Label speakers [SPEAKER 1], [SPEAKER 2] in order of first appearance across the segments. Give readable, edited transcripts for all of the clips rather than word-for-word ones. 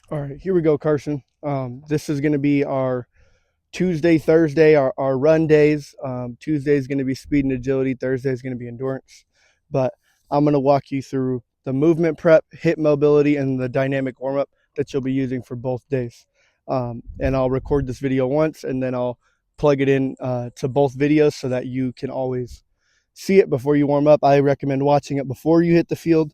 [SPEAKER 1] All right, here we go, Carson. This is going to be our Tuesday, Thursday, our run days. Tuesday is going to be speed and agility. Thursday is going to be endurance. But I'm going to walk you through the movement prep, hip mobility, and the dynamic warm up that you'll be using for both days. And I'll record this video once, and then I'll plug it in to both videos so that you can always see it before you warm up. I recommend watching it before you hit the field.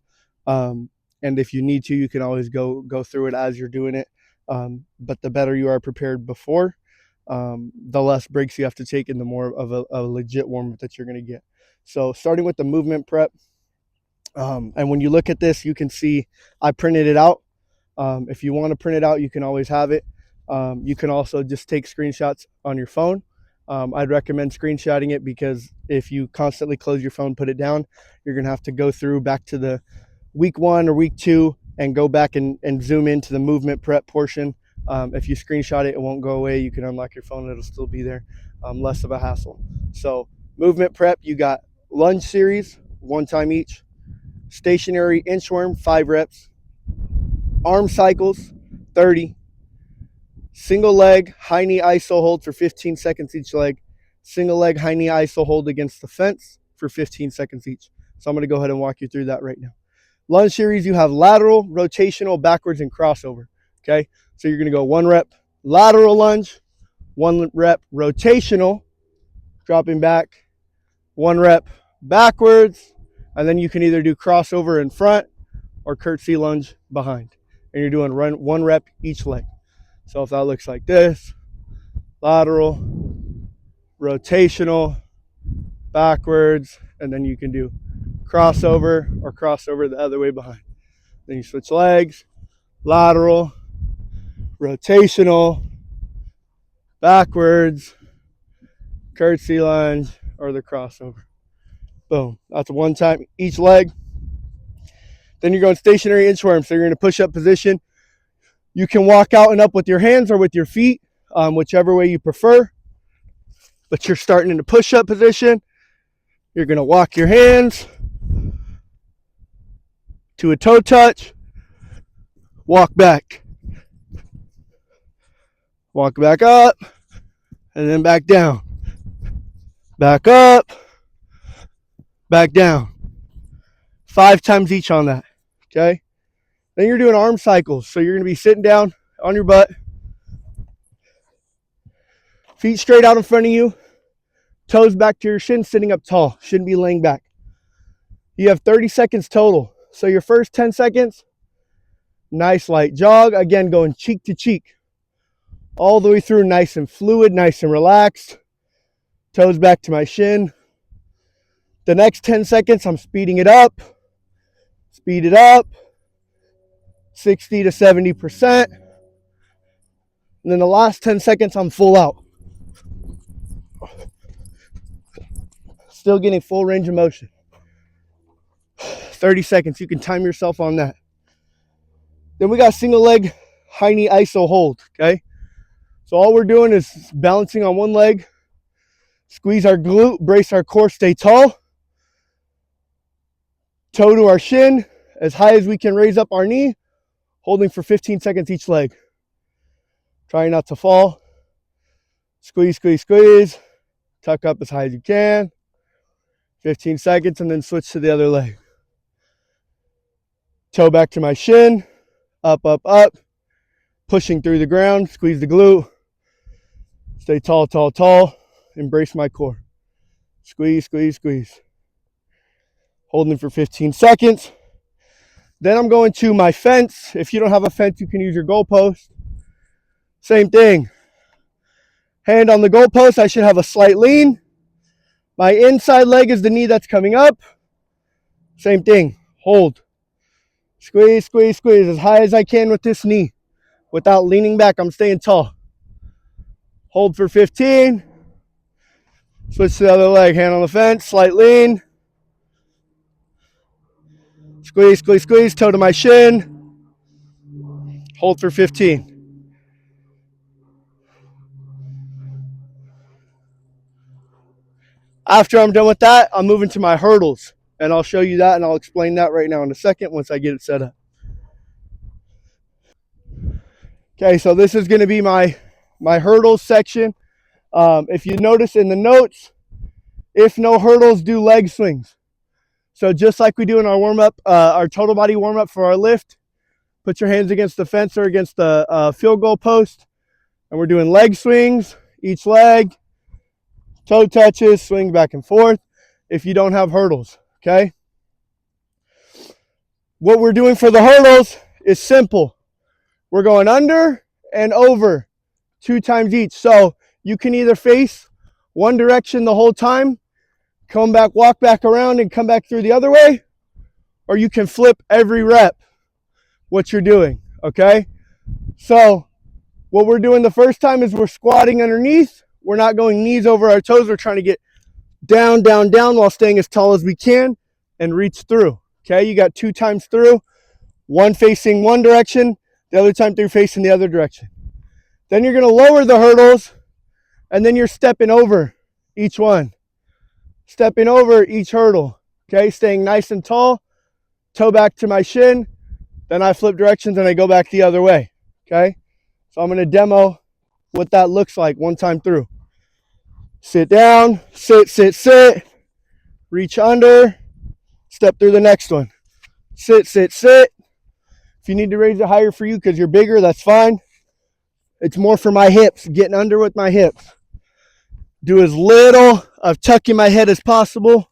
[SPEAKER 1] And if you need to, you can always go through it as you're doing it. But the better you are prepared before, the less breaks you have to take and the more of a legit warm-up that you're going to get. So starting with the movement prep, and when you look at this, you can see I printed it out. If you want to print it out, you can always have it. You can also just take screenshots on your phone. I'd recommend screenshotting it because if you constantly close your phone, put it down, you're going to have to go through back to the week 1 or week 2 and go back and zoom into the movement prep portion. If you screenshot it, it won't go away. You can unlock your phone, it'll still be there. Less of a hassle. So movement prep, you got lunge series, 1 time each, stationary inchworm, 5 reps, arm cycles, 30, single leg high knee iso hold for 15 seconds each leg, single leg high knee iso hold against the fence for 15 seconds each. So I'm going to go ahead and walk you through that right now. Lunge series, you have lateral, rotational, backwards, and crossover. Okay, so you're going to go 1 rep lateral lunge, 1 rep rotational, dropping back, 1 rep backwards, and then you can either do crossover in front or curtsy lunge behind. And you're doing 1 rep each leg. So if that looks like this, lateral, rotational, backwards, and then you can do crossover or crossover the other way behind. Then you switch legs, lateral, rotational, backwards, curtsy lunge, or the crossover. Boom. That's 1 time each leg. Then you're going stationary inchworm. So you're in a push-up position. You can walk out and up with your hands or with your feet, whichever way you prefer. But you're starting in a push-up position. You're going to walk your hands to a toe touch. Walk back. Walk back up. And then back down. Back up. Back down. 5 times each on that. Okay? Then you're doing arm cycles. So you're going to be sitting down on your butt. Feet straight out in front of you. Toes back to your shin, sitting up tall. Shouldn't be laying back. You have 30 seconds total. So your first 10 seconds, nice light jog. Again, going cheek to cheek. All the way through, nice and fluid, nice and relaxed. Toes back to my shin. The next 10 seconds, I'm speeding it up. Speed it up. 60 to 70%. And then the last 10 seconds, I'm full out. Still getting full range of motion. 30 seconds. You can time yourself on that. Then we got single leg high knee iso hold. Okay. So all we're doing is balancing on 1 leg. Squeeze our glute, brace our core, stay tall. Toe to our shin, as high as we can raise up our knee, holding for 15 seconds each leg. Try not to fall. Squeeze, squeeze, squeeze. Tuck up as high as you can. 15 seconds, and then switch to the other leg. Toe back to my shin. Up, up, up. Pushing through the ground. Squeeze the glute. Stay tall, tall, tall. Embrace my core. Squeeze, squeeze, squeeze. Holding for 15 seconds. Then I'm going to my fence. If you don't have a fence, you can use your goalpost. Same thing. Hand on the goalpost. I should have a slight lean. My inside leg is the knee that's coming up. Same thing. Hold. Squeeze, squeeze, squeeze as high as I can with this knee. Without leaning back, I'm staying tall. Hold for 15. Switch to the other leg. Hand on the fence. Slight lean. Squeeze, squeeze, squeeze. Toe to my shin. Hold for 15. After I'm done with that, I'm moving to my hurdles. And I'll show you that and I'll explain that right now in a second once I get it set up. Okay, so this is going to be my hurdles section. If you notice in the notes, if no hurdles, do leg swings. So just like we do in our warm-up, our total body warm-up for our lift, put your hands against the fence or against the field goal post, and we're doing leg swings, each leg, toe touches, swing back and forth if you don't have hurdles, okay? What we're doing for the hurdles is simple. We're going under and over 2 times each. So you can either face one direction the whole time, come back, walk back around and come back through the other way, or you can flip every rep what you're doing, okay? So what we're doing the first time is we're squatting underneath. We're not going knees over our toes. We're trying to get down, down, down while staying as tall as we can and reach through, okay? You got 2 times through, one facing one direction, the other time through facing the other direction. Then you're going to lower the hurdles, and then you're stepping over each one. Stepping over each hurdle, okay? Staying nice and tall, toe back to my shin, then I flip directions and I go back the other way, okay? So I'm going to demo what that looks like one time through. Sit down, sit, sit, sit, reach under, step through the next one. Sit, sit, sit. If you need to raise it higher for you because you're bigger, that's fine. It's more for my hips, getting under with my hips. Do as little of tucking my head as possible.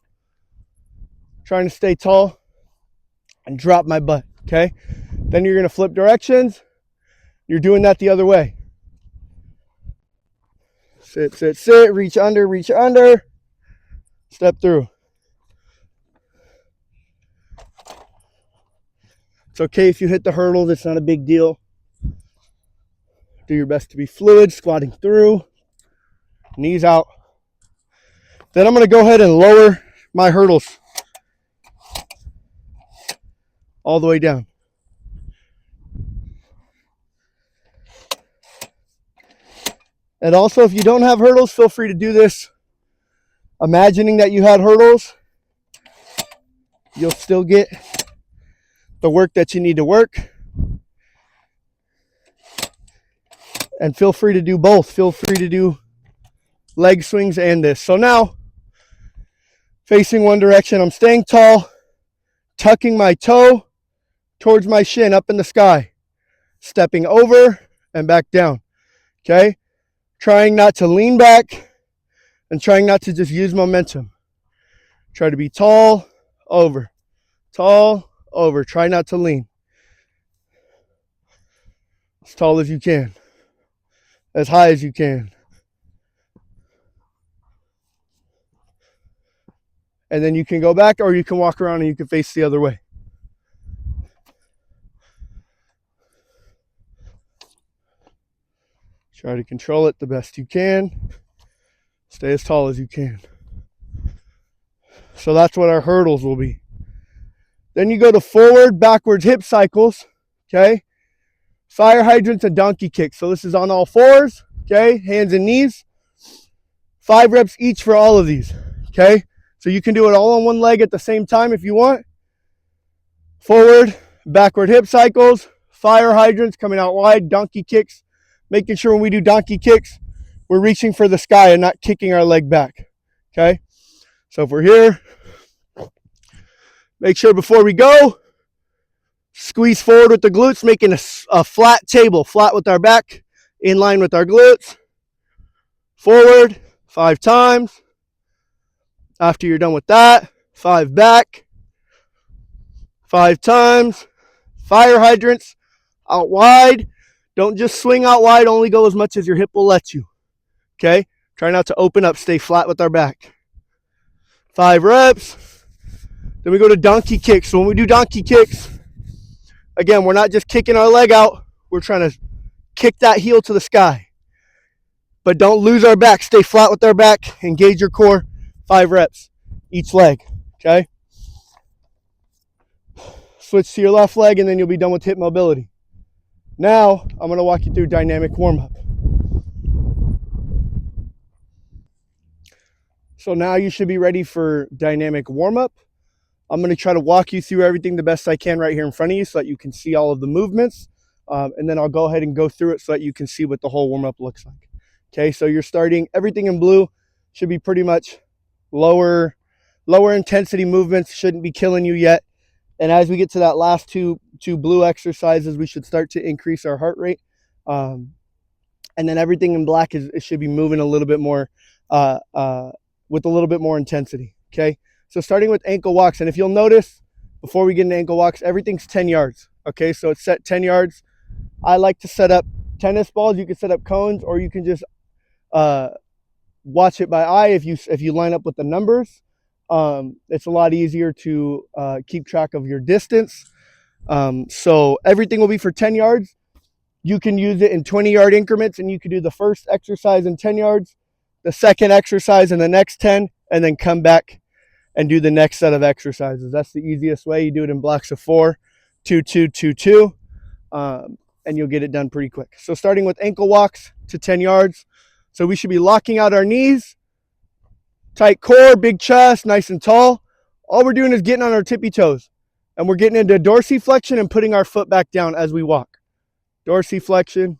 [SPEAKER 1] Trying to stay tall and drop my butt, okay? Then you're going to flip directions. You're doing that the other way. Sit, sit, sit, reach under, step through. It's okay if you hit the hurdles, it's not a big deal. Do your best to be fluid, squatting through, knees out. Then I'm going to go ahead and lower my hurdles all the way down. And also, if you don't have hurdles, feel free to do this imagining that you had hurdles. You'll still get the work that you need to work. And feel free to do both. Feel free to do leg swings and this. So now, facing one direction, I'm staying tall, tucking my toe towards my shin up in the sky, stepping over and back down, okay? Trying not to lean back and trying not to just use momentum. Try to be tall, over, try not to lean. As tall as you can, as high as you can. And then you can go back or you can walk around and you can face the other way. Try to control it the best you can. Stay as tall as you can. So that's what our hurdles will be. Then you go to forward, backwards hip cycles, okay? Fire hydrants and donkey kicks. So this is on all fours, okay? Hands and knees. 5 reps each for all of these, okay? So you can do it all on one leg at the same time if you want. Forward, backward hip cycles, fire hydrants coming out wide, donkey kicks. Making sure when we do donkey kicks, we're reaching for the sky and not kicking our leg back, okay? So if we're here, make sure before we go, squeeze forward with the glutes, making a flat table, flat with our back, in line with our glutes. Forward, 5 times. After you're done with that, 5 back, 5 times. Fire hydrants, out wide. Don't just swing out wide, only go as much as your hip will let you, okay? Try not to open up, stay flat with our back. 5 reps. Then we go to donkey kicks. So when we do donkey kicks, again, we're not just kicking our leg out. We're trying to kick that heel to the sky. But don't lose our back. Stay flat with our back. Engage your core. 5 reps each leg, okay? Switch to your left leg, and then you'll be done with hip mobility. Now, I'm going to walk you through dynamic warm-up. So now you should be ready for dynamic warm-up. I'm going to try to walk you through everything the best I can right here in front of you so that you can see all of the movements. and then I'll go ahead and go through it so that you can see what the whole warm-up looks like. Okay, so you're starting, everything in blue should be pretty much lower intensity movements, shouldn't be killing you yet. And as we get to that last two blue exercises, we should start to increase our heart rate. And then everything in black it should be moving a little bit more with a little bit more intensity. Okay, so starting with ankle walks, and if you'll notice, before we get into ankle walks, everything's 10 yards. Okay, so it's set 10 yards. I like to set up tennis balls. You can set up cones, or you can just watch it by eye if you line up with the numbers. It's a lot easier to keep track of your distance. So everything will be for 10 yards. You can use it in 20-yard increments, and you can do the first exercise in 10 yards, the second exercise in the next 10, and then come back and do the next set of exercises. That's the easiest way. You do it in blocks of 4, 2, 2, 2, 2, and you'll get it done pretty quick. So starting with ankle walks to 10 yards. So we should be locking out our knees, tight core, big chest, nice and tall. All we're doing is getting on our tippy toes, and we're getting into dorsiflexion and putting our foot back down as we walk. Dorsiflexion.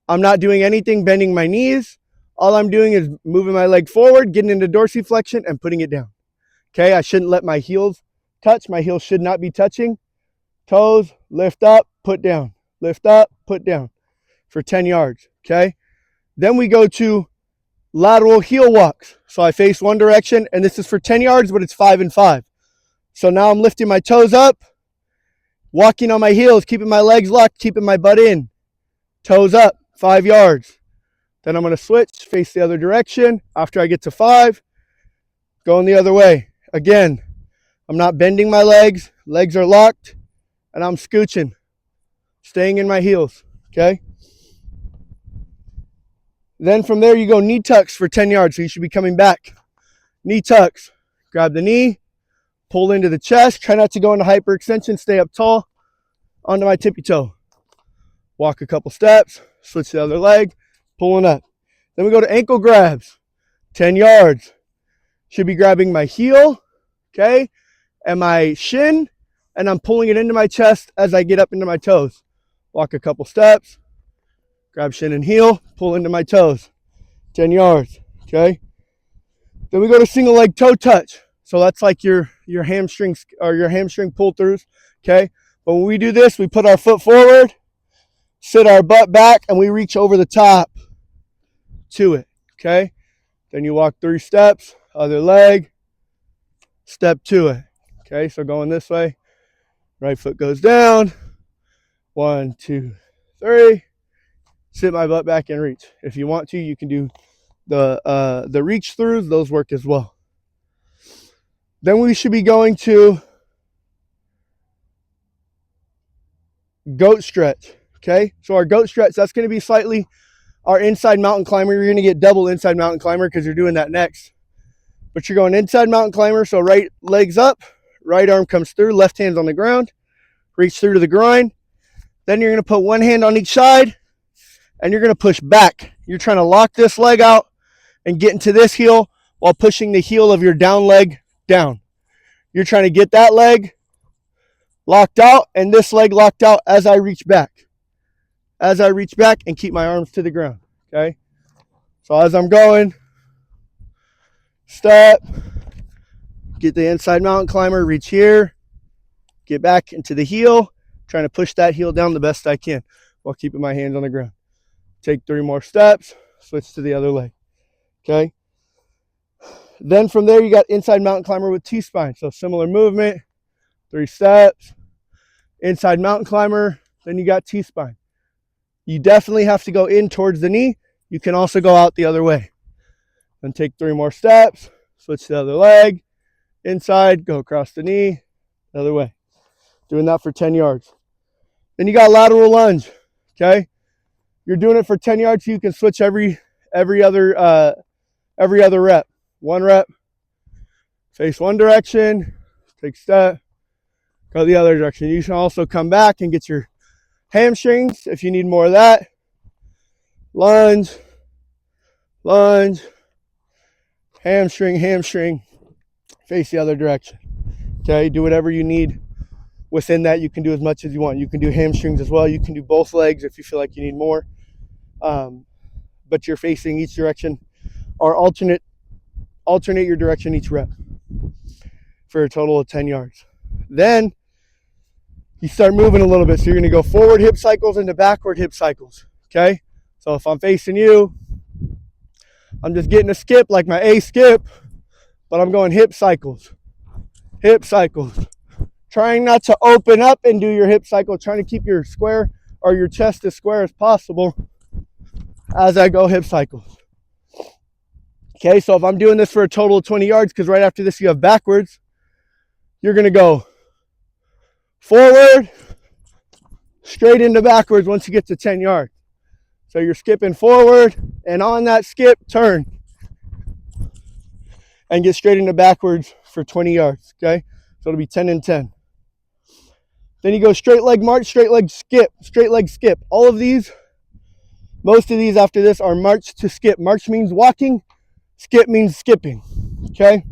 [SPEAKER 1] I'm not doing anything bending my knees. All I'm doing is moving my leg forward, getting into dorsiflexion and putting it down. Okay, I shouldn't let my heels touch. My heels should not be touching. Toes, lift up, put down. Lift up, put down for 10 yards. Okay, then we go to lateral heel walks. So I face one direction, and this is for 10 yards, but it's 5 and 5. So now I'm lifting my toes up, walking on my heels, keeping my legs locked, keeping my butt in. Toes up, 5 yards. Then I'm going to switch, face the other direction. After I get to 5, going the other way. Again, I'm not bending my legs. Legs are locked, and I'm scooching, staying in my heels. Okay? Then from there, you go knee tucks for 10 yards. So you should be coming back. Knee tucks. Grab the knee, pull into the chest. Try not to go into hyperextension. Stay up tall onto my tippy toe. Walk a couple steps. Switch the other leg. Pulling up. Then we go to ankle grabs. 10 yards. Should be grabbing my heel, okay, and my shin, and I'm pulling it into my chest as I get up into my toes. Walk a couple steps. Grab shin and heel. Pull into my toes. 10 yards, okay. Then we go to single leg toe touch. So that's like your hamstrings or your hamstring pull throughs, okay. But when we do this, we put our foot forward, sit our butt back, and we reach over the top to it, okay? Then you walk 3 steps, other leg, step to it, okay? So going this way, right foot goes down, 1, 2, 3, sit my butt back and reach. If you want to, you can do the reach throughs, those work as well. Then we should be going to goat stretch, okay? So our goat stretch, that's going to be slightly our inside mountain climber. You're going to get double inside mountain climber because you're doing that next. But you're going inside mountain climber, so right leg's up, right arm comes through, left hand's on the ground, reach through to the groin. Then you're going to put one hand on each side, and you're going to push back. You're trying to lock this leg out and get into this heel while pushing the heel of your down leg down. You're trying to get that leg locked out and this leg locked out as I reach back. As I reach back and keep my arms to the ground, okay? So as I'm going, step, get the inside mountain climber, reach here, get back into the heel, trying to push that heel down the best I can while keeping my hands on the ground. Take 3 more steps, switch to the other leg, okay? Then from there, you got inside mountain climber with T-spine. So similar movement, 3 steps, inside mountain climber, then you got T-spine. You definitely have to go in towards the knee. You can also go out the other way. Then take 3 more steps, switch to the other leg, inside, go across the knee, the other way. Doing that for 10 yards. Then you got lateral lunge, okay? You're doing it for 10 yards, so you can switch every other rep. 1 rep, face one direction, take a step, go the other direction. You can also come back and get your hamstrings if you need more of that. Lunge, lunge, hamstring, hamstring, face the other direction. Okay, do whatever you need within that, you can do as much as you want. You can do hamstrings as well. You can do both legs if you feel like you need more. But you're facing each direction, or alternate your direction each rep for a total of 10 yards. Then you start moving a little bit. So you're going to go forward hip cycles into backward hip cycles. Okay? So if I'm facing you, I'm just getting a skip like my A skip, but I'm going hip cycles. Hip cycles. Trying not to open up and do your hip cycle, trying to keep your square or your chest as square as possible as I go hip cycles. Okay, so if I'm doing this for a total of 20 yards, because right after this you have backwards, you're going to go forward, straight into backwards once you get to 10 yards. So you're skipping forward, and on that skip, turn. And get straight into backwards for 20 yards, okay? So it'll be 10 and 10. Then you go straight leg march, straight leg skip, straight leg skip. All of these, most of these after this are march to skip. March means walking, skip means skipping, okay?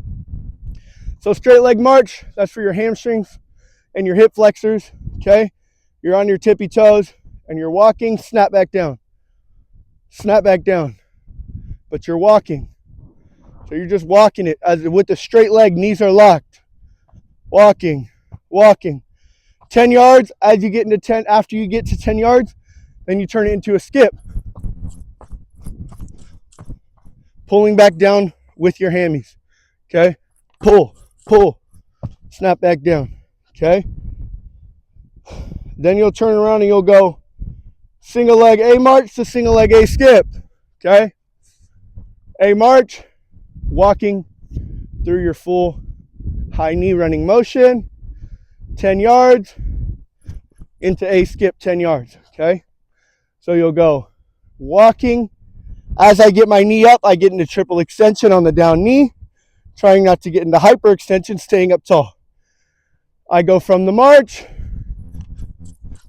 [SPEAKER 1] So straight leg march, that's for your hamstrings and your hip flexors, okay? You're on your tippy toes and you're walking, snap back down. Snap back down. But you're walking. So you're just walking it as with the straight leg, knees are locked. Walking, walking. 10 yards, as you get into 10, after you get to 10 yards, then you turn it into a skip. Pulling back down with your hammies. Okay? Pull, pull, snap back down. Okay? Then you'll turn around and you'll go single leg A march to single leg A skip. Okay? A march, walking through your full high knee running motion, 10 yards into A skip, 10 yards, okay? So you'll go walking. As I get my knee up, I get into triple extension on the down knee, trying not to get into hyperextension, staying up tall. I go from the march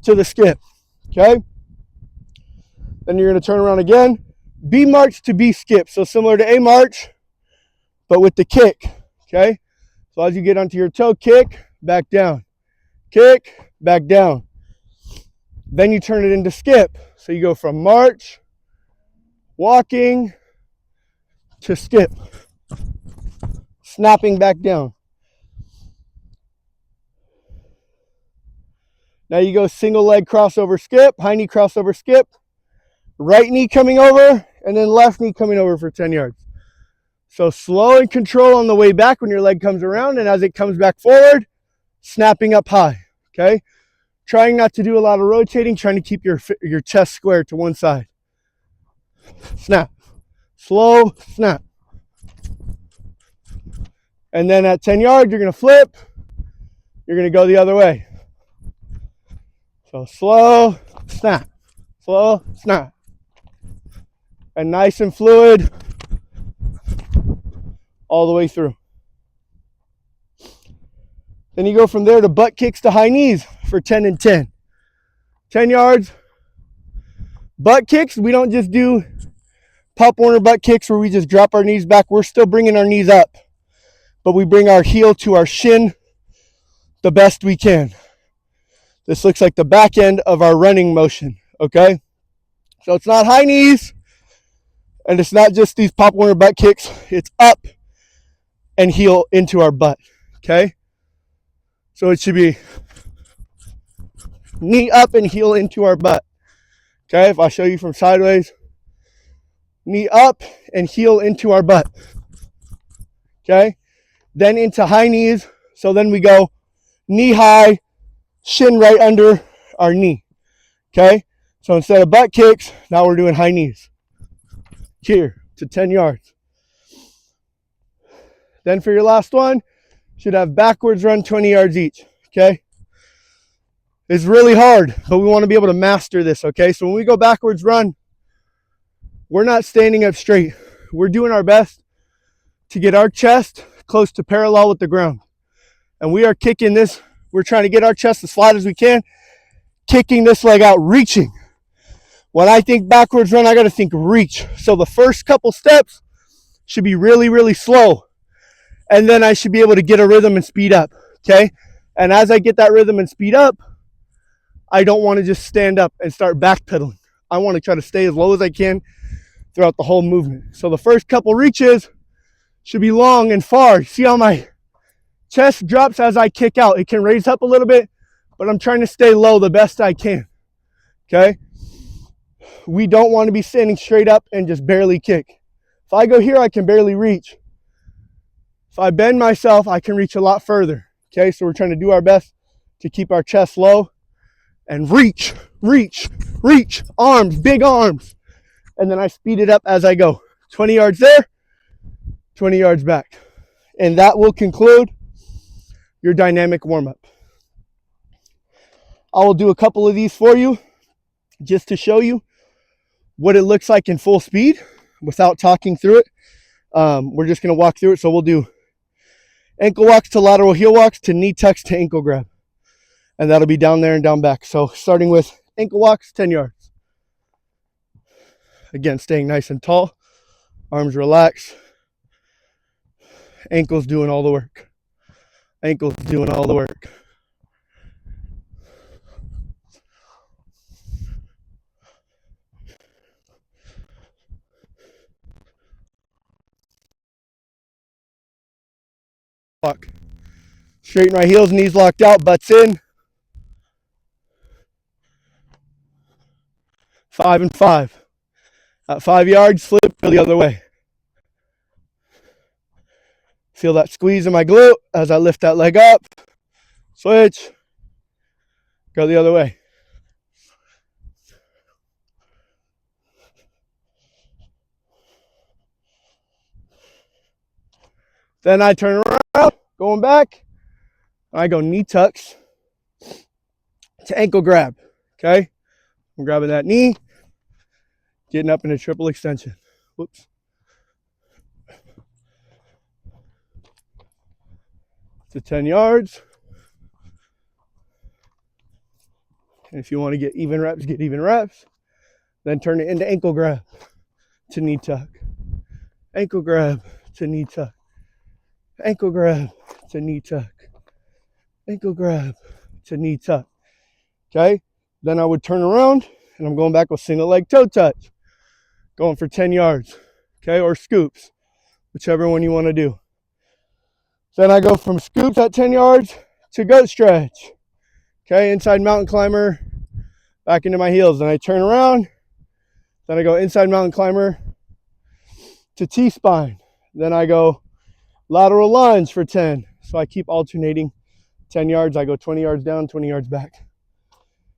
[SPEAKER 1] to the skip, okay? Then you're going to turn around again, B march to B skip. So similar to A march, but with the kick, okay? So as you get onto your toe, kick, back down. Kick, back down. Then you turn it into skip. So you go from march, walking, to skip. Snapping back down. Now you go single leg crossover skip, high knee crossover skip, right knee coming over, and then left knee coming over for 10 yards. So slow and control on the way back when your leg comes around, and as it comes back forward, snapping up high, okay? Trying not to do a lot of rotating, trying to keep your chest square to one side. Snap. Slow, snap. And then at 10 yards, you're going to flip. You're going to go the other way. So slow, snap. Slow, snap. And nice and fluid all the way through. Then you go from there to butt kicks to high knees for 10 and 10. 10 yards. Butt kicks, we don't just do Pop Warner butt kicks where we just drop our knees back. We're still bringing our knees up, but we bring our heel to our shin the best we can. This looks like the back end of our running motion, okay? So it's not high knees, and it's not just these Pop Warner butt kicks. It's up and heel into our butt, okay? So it should be knee up and heel into our butt, okay? If I show you from sideways, knee up and heel into our butt, okay? Then into high knees. So then we go knee high, shin right under our knee, okay? So instead of butt kicks, now we're doing high knees here to 10 yards. Then for your last one, should have backwards run 20 yards each, okay? It's really hard, but we want to be able to master this, okay? So when we go backwards run, we're not standing up straight. We're doing our best to get our chest close to parallel with the ground. And we are kicking this. We're trying to get our chest as flat as we can, kicking this leg out, reaching. When I think backwards run, I got to think reach. So the first couple steps should be really, really slow. And then I should be able to get a rhythm and speed up, okay? And as I get that rhythm and speed up, I don't want to just stand up and start backpedaling. I want to try to stay as low as I can throughout the whole movement. So the first couple reaches should be long and far. See how my chest drops as I kick out. It can raise up a little bit, but I'm trying to stay low the best I can. Okay? We don't want to be standing straight up and just barely kick. If I go here, I can barely reach. If I bend myself, I can reach a lot further. Okay, so we're trying to do our best to keep our chest low and reach, reach, reach, arms, big arms. And then I speed it up as I go. 20 yards there, 20 yards back. And that will conclude your dynamic warm-up. I will do a couple of these for you just to show you what it looks like in full speed without talking through it. We're just going to walk through it. So we'll do ankle walks to lateral heel walks to knee tucks to ankle grab. And that'll be down there and down back. So starting with ankle walks, 10 yards. Again, staying nice and tall. Arms relaxed. Ankles doing all the work. Ankles doing all the work. Walk. Straighten right heels, knees locked out, butts in. 5 and 5. At 5 yards, flip, go the other way. Feel that squeeze in my glute as I lift that leg up. Switch. Go the other way. Then I turn around, going back. I go knee tucks to ankle grab. Okay? I'm grabbing that knee, getting up in a triple extension. Whoops. To 10 yards. And if you want to get even reps, get even reps. Then turn it into ankle grab to knee tuck. Ankle grab to knee tuck. Ankle grab to knee tuck. Ankle grab to knee tuck. Okay? Then I would turn around and I'm going back with single leg toe touch. Going for 10 yards. Okay? Or scoops. Whichever one you want to do. Then I go from scoops at 10 yards to goat stretch. Okay? Inside mountain climber. Back into my heels. Then I turn around. Then I go inside mountain climber to T-spine. Then I go lateral lunge for 10. So I keep alternating 10 yards. I go 20 yards down, 20 yards back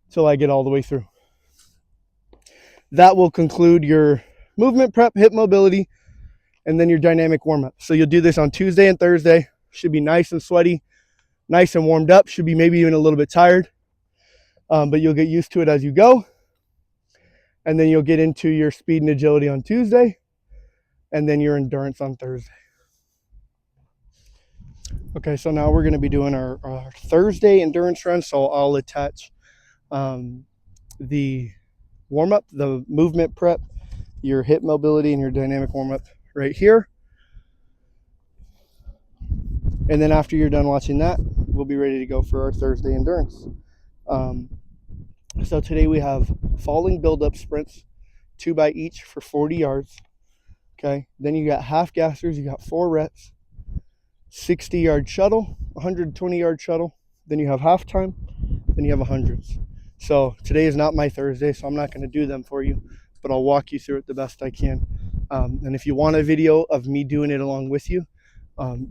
[SPEAKER 1] till I get all the way through. That will conclude your movement prep, hip mobility, and then your dynamic warm-up. So you'll do this on Tuesday and Thursday. Should be nice and sweaty, nice and warmed up. Should be maybe even a little bit tired, but you'll get used to it as you go. And then you'll get into your speed and agility on Tuesday, and then your endurance on Thursday. Okay, so now we're going to be doing our Thursday endurance run. So I'll attach the warm-up, the movement prep, your hip mobility, and your dynamic warm-up right here. And then after you're done watching that, we'll be ready to go for our Thursday endurance. So today we have falling build-up sprints, 2 by each for 40 yards. Okay, then you got half gassers, you got 4 reps. 60-yard shuttle, 120-yard shuttle. Then you have halftime. Then you have 100s. So today is not my Thursday, so I'm not going to do them for you, but I'll walk you through it the best I can. And if you want a video of me doing it along with you,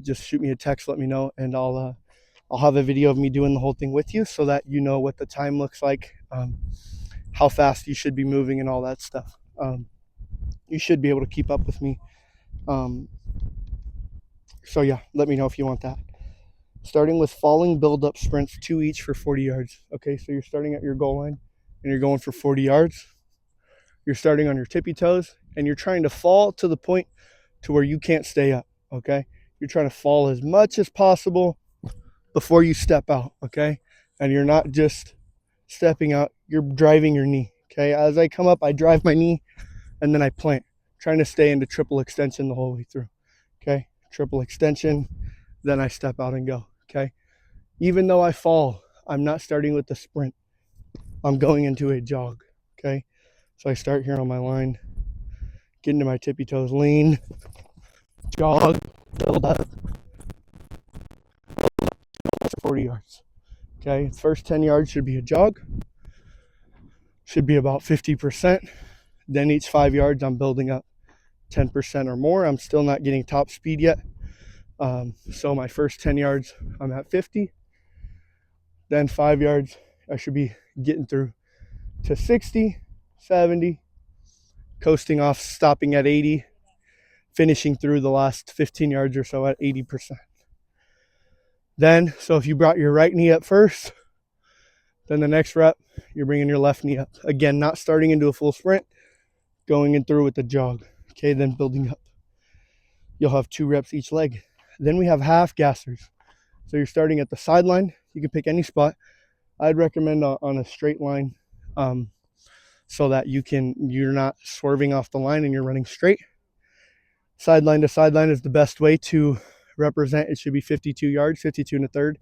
[SPEAKER 1] just shoot me a text, let me know, and I'll have a video of me doing the whole thing with you so that you know what the time looks like, how fast you should be moving, and all that stuff. You should be able to keep up with me. So yeah, let me know if you want that. Starting with falling build-up sprints, 2 each for 40 yards. Okay, so you're starting at your goal line and you're going for 40 yards. You're starting on your tippy toes and you're trying to fall to the point to where you can't stay up, okay? You're trying to fall as much as possible before you step out, okay? And you're not just stepping out, you're driving your knee, okay? As I come up, I drive my knee and then I plant, trying to stay into triple extension the whole way through, okay? Triple extension, then I step out and go, okay? Even though I fall, I'm not starting with the sprint. I'm going into a jog. Okay. So I start here on my line, get into my tippy toes, lean, jog, build up for 40 yards. Okay. First 10 yards should be a jog, should be about 50%. Then each 5 yards, I'm building up 10% or more. I'm still not getting top speed yet. So my first 10 yards, I'm at 50. Then 5 yards, I should be getting through to 60, 70, coasting off, stopping at 80, finishing through the last 15 yards or so at 80%. Then, so if you brought your right knee up first, then the next rep, you're bringing your left knee up. Again, not starting into a full sprint, going in through with the jog. Okay, then building up. You'll have 2 reps each leg. Then we have half gassers. So you're starting at the sideline. You can pick any spot. I'd recommend on a straight line, so that you're not swerving off the line and you're running straight. Sideline to sideline is the best way to represent. It should be 52 yards, 52 and a third.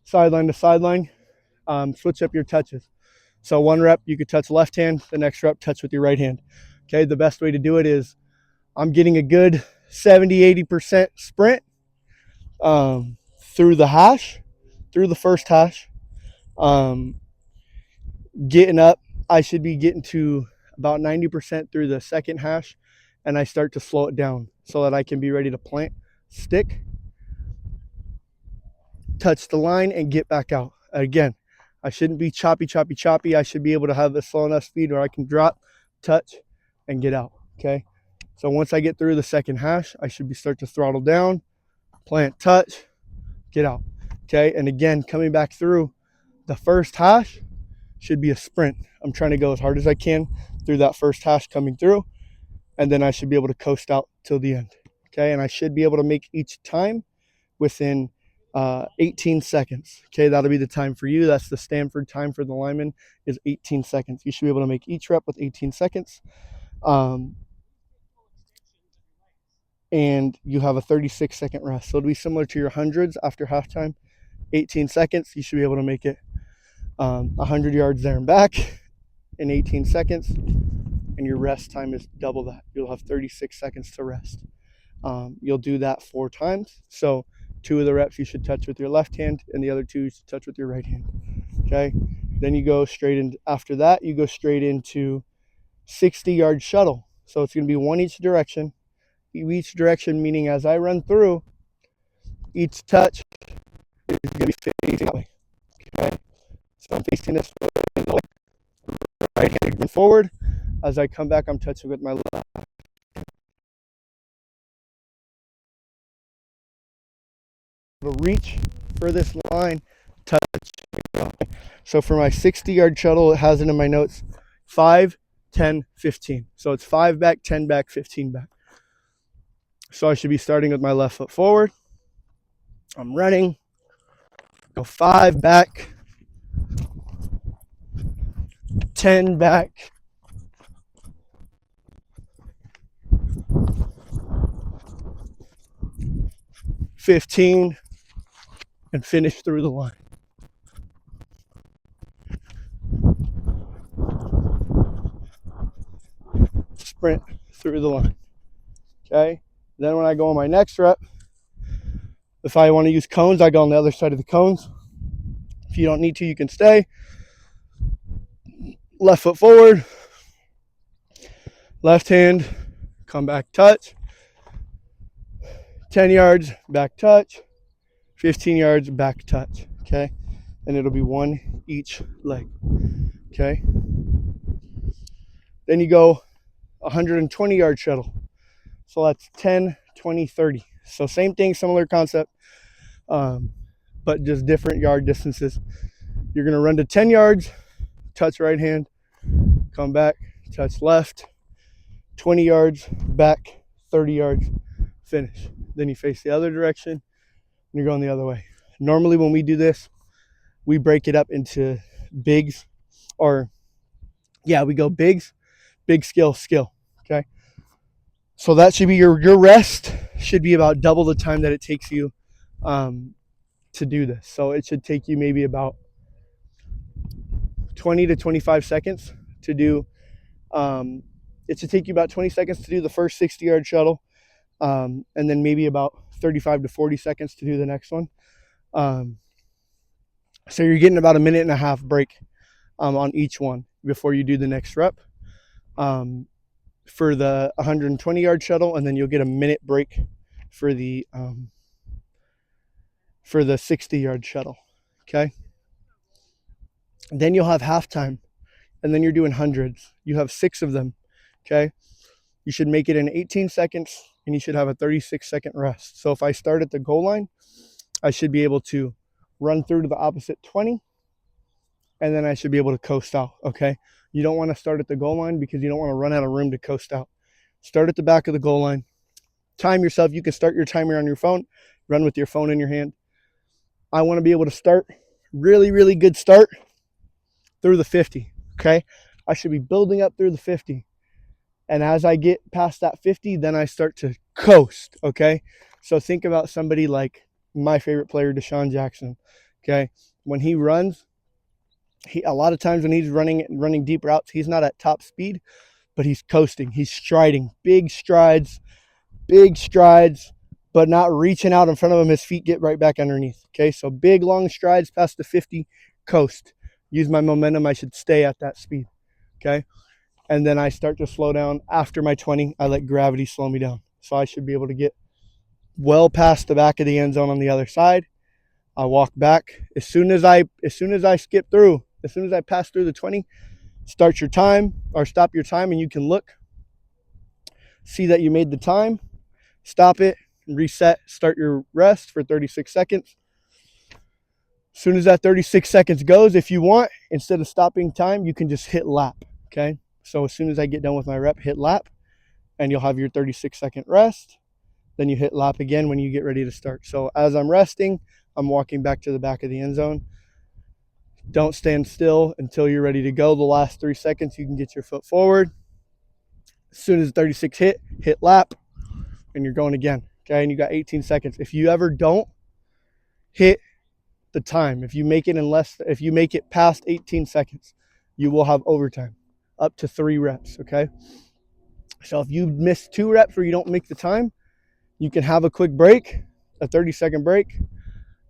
[SPEAKER 1] Sideline to sideline, switch up your touches. So 1 rep, you could touch left hand. The next rep, touch with your right hand. Okay, the best way to do it is I'm getting a good 70-80% sprint through the hash, through the first hash. Getting up, I should be getting to about 90% through the second hash, and I start to slow it down so that I can be ready to plant, stick, touch the line, and get back out. Again, I shouldn't be choppy. I should be able to have a slow enough speed where I can drop, touch, and get out. Okay. So once I get through the second hash, I should start to throttle down, plant, touch, get out. Okay. And again, coming back through the first hash should be a sprint. I'm trying to go as hard as I can through that first hash coming through, and then I should be able to coast out till the end. Okay. And I should be able to make each time within 18 seconds. Okay. That'll be the time for you. That's the Stanford time for the lineman, is 18 seconds. You should be able to make each rep with 18 seconds. And you have a 36-second rest. So it'll be similar to your hundreds after halftime. 18 seconds, you should be able to make it 100 yards there and back in 18 seconds. And your rest time is double that. You'll have 36 seconds to rest. You'll do that 4 times. So 2 of the reps you should touch with your left hand, and the other 2 you should touch with your right hand. Okay. Then you go straight in. After that, you go straight into 60-yard shuttle. So it's going to be 1 each direction. Each direction meaning as I run through, each touch is going to be facing that way. Okay. So I'm facing this way. Right hand going forward. As I come back, I'm touching with my left. Reach for this line, touch. So for my 60-yard shuttle, it has it in my notes: 5, 10, 15. So it's 5 back, 10 back, 15 back. So I should be starting with my left foot forward. I'm running. Go 5 back, 10 back, 15, and finish through the line. Sprint through the line. Okay. Then when I go on my next rep, if I want to use cones, I go on the other side of the cones. If you don't need to, you can stay. Left foot forward, left hand, come back, touch. 10 yards, back touch. 15 yards, back touch. Okay. And it'll be 1 each leg. Okay. Then you go 120-yard shuttle. So that's 10, 20, 30. So same thing, similar concept, but just different yard distances. You're going to run to 10 yards, touch right hand, come back, touch left, 20 yards, back, 30 yards, finish. Then you face the other direction, and you're going the other way. Normally when we do this, we break it up into bigs, we go bigs, big skill, okay? So that should be your rest should be about double the time that it takes you to do this. So it should take you maybe about 20 to 25 seconds to do. It should take you about 20 seconds to do the first 60-yard shuttle, and then maybe about 35 to 40 seconds to do the next one. So you're getting about a minute and a half break on each one before you do the next rep for the 120-yard shuttle, and then you'll get a minute break for the 60-yard shuttle. Okay. Then you'll have halftime, and then you're doing hundreds. You have 6 of them. Okay. You should make it in 18 seconds, and you should have a 36-second rest. So if I start at the goal line, I should be able to run through to the opposite 20, and then I should be able to coast out. Okay. You don't want to start at the goal line because you don't want to run out of room to coast out. Start at the back of the goal line. Time yourself. You can start your timer on your phone. Run with your phone in your hand. I want to be able to start really, really good start through the 50. Okay. I should be building up through the 50. And as I get past that 50, then I start to coast. Okay. So think about somebody like my favorite player, Deshaun Jackson. Okay. When he runs, a lot of times when he's running deep routes, he's not at top speed, but he's coasting. He's striding big strides, but not reaching out in front of him. His feet get right back underneath. Okay. So big, long strides past the 50, coast. Use my momentum. I should stay at that speed. Okay. And then I start to slow down after my 20. I let gravity slow me down. So I should be able to get well past the back of the end zone on the other side. I walk back. As soon as I skip through, as soon as I pass through the 20, start your time or stop your time, and you can look, see that you made the time, stop it, reset, start your rest for 36 seconds. As soon as that 36 seconds goes, if you want, instead of stopping time, you can just hit lap. Okay. So as soon as I get done with my rep, hit lap, and you'll have your 36-second rest. Then you hit lap again when you get ready to start. So as I'm resting, I'm walking back to the back of the end zone. Don't stand still until you're ready to go. The last 3 seconds, you can get your foot forward. As soon as 36 hit lap, and you're going again. Okay, and you got 18 seconds. If you ever don't hit the time, if you make it past 18 seconds, you will have overtime, up to 3 reps. Okay, so if you miss 2 reps or you don't make the time, you can have a quick break, a 30-second break,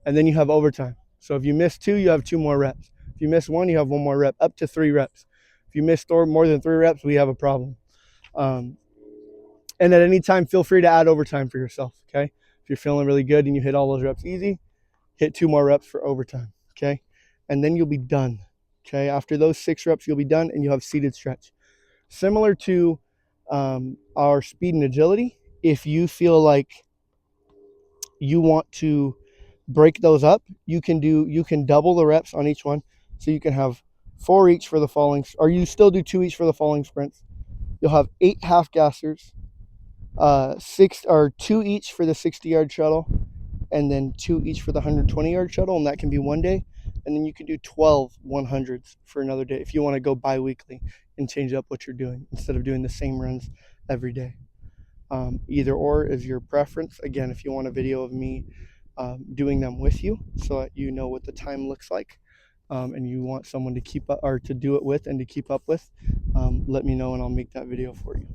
[SPEAKER 1] and then you have overtime. So if you miss 2, you have 2 more reps. If you miss 1, you have 1 more rep, up to 3 reps. If you miss more than 3 reps, we have a problem. And at any time, feel free to add overtime for yourself. Okay, if you're feeling really good and you hit all those reps easy, hit 2 more reps for overtime. Okay, and then you'll be done. Okay, after those 6 reps, you'll be done, and you'll have seated stretch. Similar to our speed and agility, if you feel like you want to break those up, you can double the reps on each one. So you can have 4 each for the falling, or you still do 2 each for the falling sprints. You'll have 8 half gassers, 2 each for the 60-yard shuttle, and then 2 each for the 120-yard shuttle, and that can be one day. And then you can do 12 100s for another day if you want to go bi-weekly and change up what you're doing instead of doing the same runs every day. Either or is your preference. Again, if you want a video of me doing them with you so that you know what the time looks like, and you want someone to keep up or to do it with and to keep up with, let me know and I'll make that video for you.